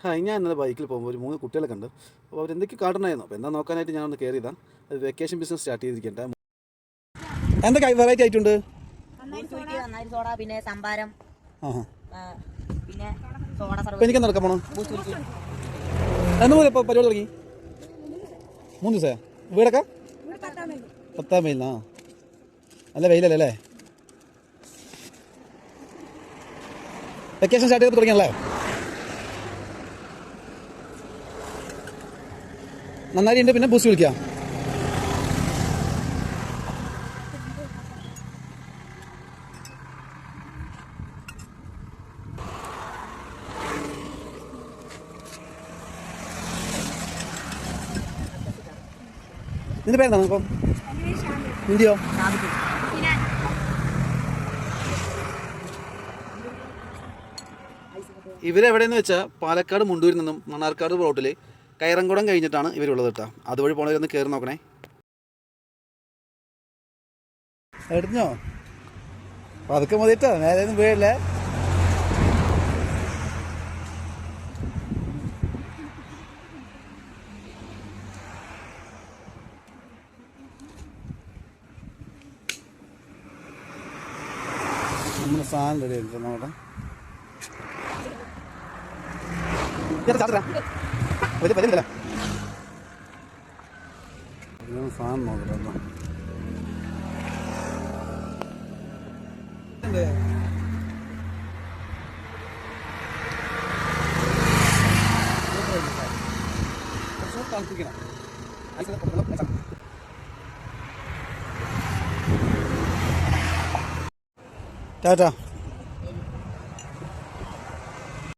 ഞാൻ ഇന്നലെ ബൈക്കിൽ പോകുമ്പോൾ ഒരു 3 കുട്ടികളെ കണ്ടു. അപ്പോൾ അവരെന്തൊക്കെ കാട്ടണമായിരുന്നു. അപ്പോൾ എന്താ നോക്കാനായിട്ട് ഞാനൊന്ന് കയറിയതാണ്. അത് വെക്കേഷൻ ബിസിനസ് സ്റ്റാർട്ട് ചെയ്തിരിക്കട്ടെ. എന്തൊക്കെ വെറൈറ്റി ആയിട്ടുണ്ട്? സോഡ, പിന്നെ സംഭാരം, പിന്നെ സോഡ സർവീസ്. എനിക്ക് നടക്കാൻ പോകണം. എന്ന് പോലെ ഇപ്പോൾ പരിപാടി തുടങ്ങി 3 ദിവസമായോ? വീടൊക്കെ 10 മൈലിനാ? നല്ല വെയിലല്ലേ അല്ലേ? വെക്കേഷൻ സ്റ്റാർട്ട് ചെയ്ത് തുടങ്ങിയല്ലേ? നന്നായിട്ടുണ്ട്. പിന്നെ ബൂസ്റ്റ് വിളിക്കാം. നിന്റെ പേരെന്താണ് ഇപ്പം? നിന്റെയോ? ഇവരെവിടെയെന്ന് വെച്ചാൽ പാലക്കാട് മുണ്ടൂരിൽ നിന്നും മണ്ണാർക്കാട് റോട്ടിൽ കയറംകുളം കഴിഞ്ഞിട്ടാണ് ഇവരുള്ളത് കേട്ടോ. അതുവഴി പോണവരൊന്ന് കയറി നോക്കണേ. എടുത്തോ? പതുക്കെ മതിട്ടോ, നേരെ ഒന്നും വീഴല്ലേ. നമ്മുടെ സാധനം റെഡി ആയിട്ട് നോക്കട്ടെ. സാധനം നോക്കട്ടെ. ടാറ്റാ.